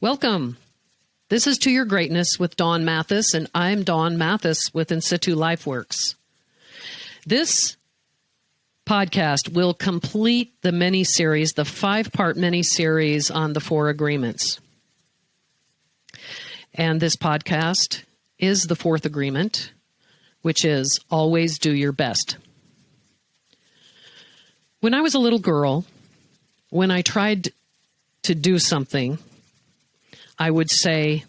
Welcome. This is To Your Greatness with Dawn Mathis, and I'm Dawn Mathis with In Situ LifeWorks. This podcast will complete the mini-series, the 5-part mini-series on the 4 agreements. And this podcast is the 4th agreement, which is always do your best. When I was a little girl, when I tried to do something, I would say,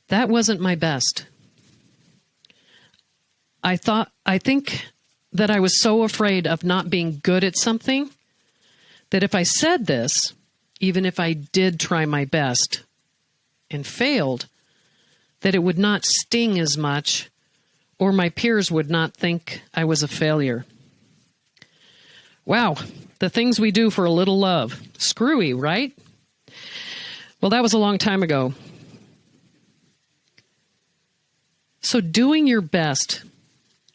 that wasn't my best. I think that I was so afraid of not being good at something that if I said this, even if I did try my best and failed, that it would not sting as much or my peers would not think I was a failure. Wow, the things we do for a little love. Screwy, right? Well, that was a long time ago. So doing your best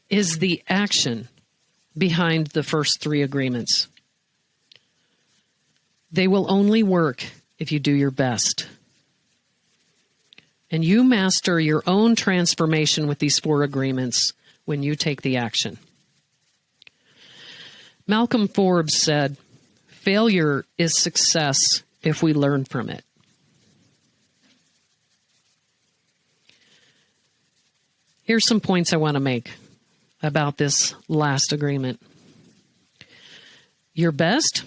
is the action behind the first 3 agreements. They will only work if you do your best. And you master your own transformation with these 4 agreements when you take the action. Malcolm Forbes said, "Failure is success if we learn from it." Here's some points I want to make about this last agreement. Your best,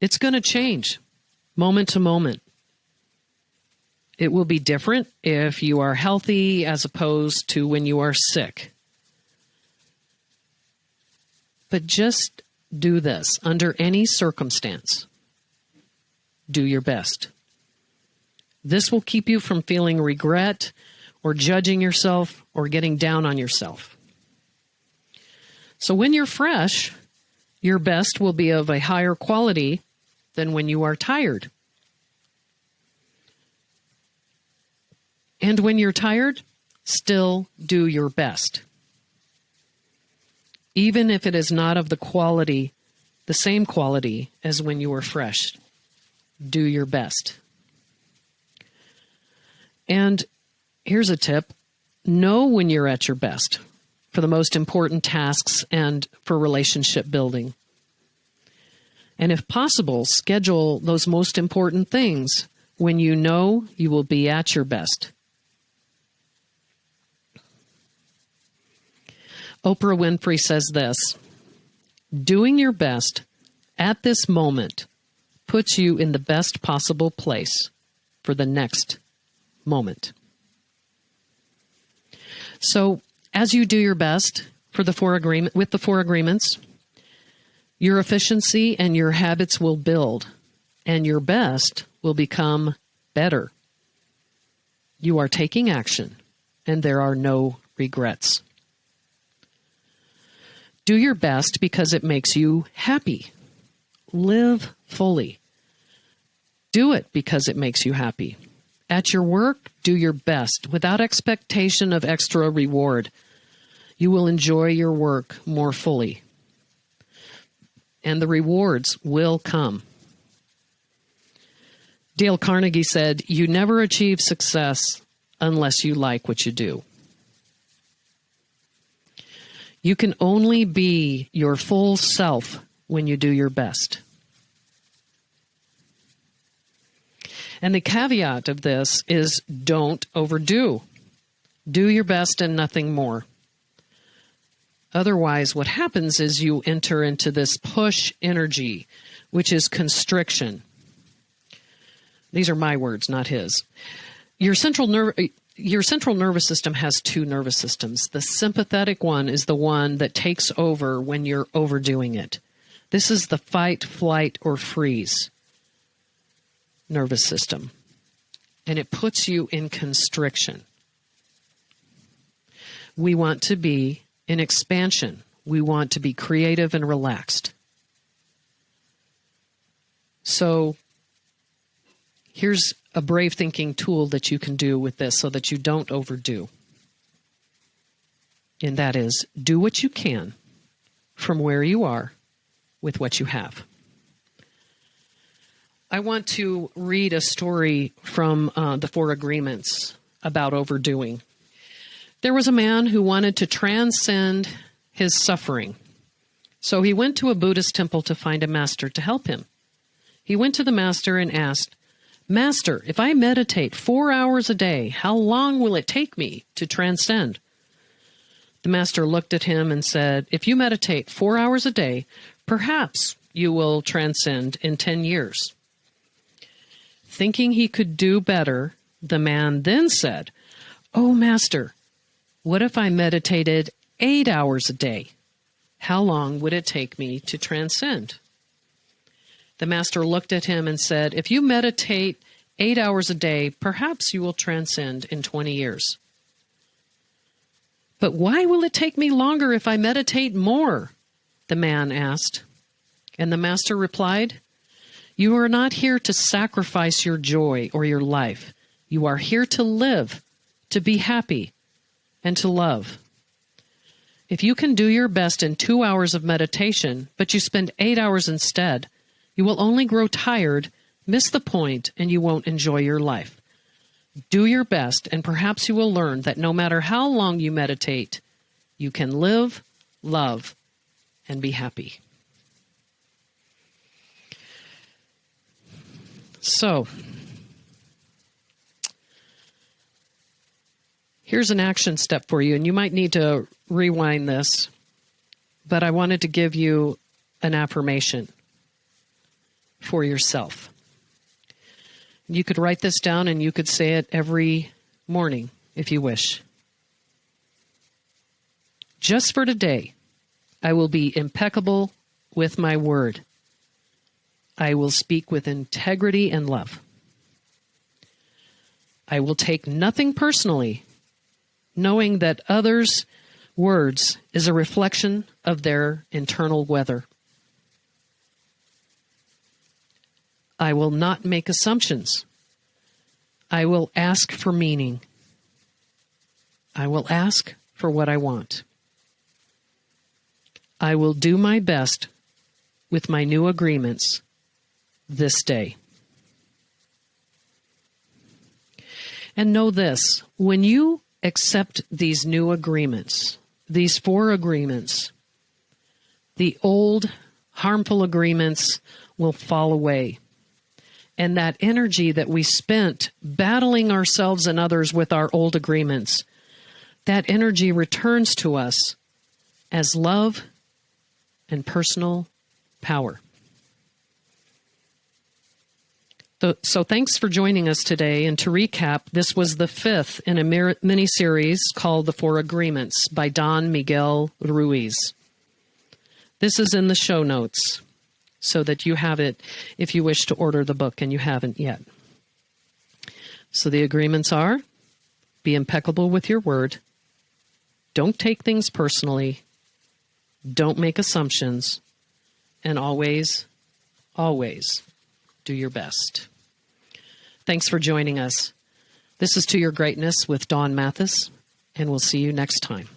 it's going to change moment to moment. It will be different if you are healthy as opposed to when you are sick. But just do this under any circumstance. Do your best. This will keep you from feeling regret or judging yourself or getting down on yourself. So when you're fresh, your best will be of a higher quality than when you are tired. And when you're tired, still do your best. Even if it is not of the same quality as when you were fresh, do your best. And here's a tip. Know when you're at your best for the most important tasks and for relationship building. And if possible, schedule those most important things when you know you will be at your best. Oprah Winfrey says this, "Doing your best at this moment puts you in the best possible place for the next moment." So as you do your best with the 4 agreements, your efficiency and your habits will build, and your best will become better. You are taking action, and there are no regrets. Do your best because it makes you happy. Live fully. Do it because it makes you happy. At your work, do your best without expectation of extra reward. You will enjoy your work more fully. And the rewards will come. Dale Carnegie said, "You never achieve success unless you like what you do." You can only be your full self when you do your best. And the caveat of this is don't overdo. Do your best and nothing more. Otherwise, what happens is you enter into this push energy, which is constriction. These are my words, not his. Your central nervous system has 2 nervous systems. The sympathetic one is the one that takes over when you're overdoing it. This is the fight, flight, or freeze nervous system. And it puts you in constriction. We want to be in expansion. We want to be creative and relaxed. So here's a brave thinking tool that you can do with this so that you don't overdo. And that is, do what you can from where you are with what you have. I want to read a story from the Four Agreements about overdoing. There was a man who wanted to transcend his suffering. So he went to a Buddhist temple to find a master to help him. He went to the master and asked, "Master, if I meditate 4 hours a day, how long will it take me to transcend?" The master looked at him and said, "If you meditate 4 hours a day, perhaps you will transcend in 10 years. Thinking he could do better, the man then said, "Oh, master, what if I meditated 8 hours a day? How long would it take me to transcend?" The master looked at him and said, "If you meditate 8 hours a day, perhaps you will transcend in 20 years. "But why will it take me longer if I meditate more?" the man asked. And the master replied, "You are not here to sacrifice your joy or your life. You are here to live, to be happy, and to love. If you can do your best in 2 hours of meditation, but you spend 8 hours instead, you will only grow tired, miss the point, and you won't enjoy your life. Do your best, and perhaps you will learn that no matter how long you meditate, you can live, love, and be happy." So, here's an action step for you, and you might need to rewind this, but I wanted to give you an affirmation for yourself. You could write this down and you could say it every morning if you wish. Just for today, I will be impeccable with my word. I will speak with integrity and love. I will take nothing personally, knowing that others' words is a reflection of their internal weather. I will not make assumptions. I will ask for meaning. I will ask for what I want. I will do my best with my new agreements this day. And know this, when you accept these new agreements, these 4 agreements, the old harmful agreements will fall away. And that energy that we spent battling ourselves and others with our old agreements, that energy returns to us as love and personal power. So thanks for joining us today. And to recap, this was the 5th in a mini-series called The 4 Agreements by Don Miguel Ruiz. This is in the show notes so that you have it if you wish to order the book and you haven't yet. So the agreements are: be impeccable with your word, don't take things personally, don't make assumptions, and always, always do your best. Thanks for joining us. This is To Your Greatness with Dawn Mathis, and we'll see you next time.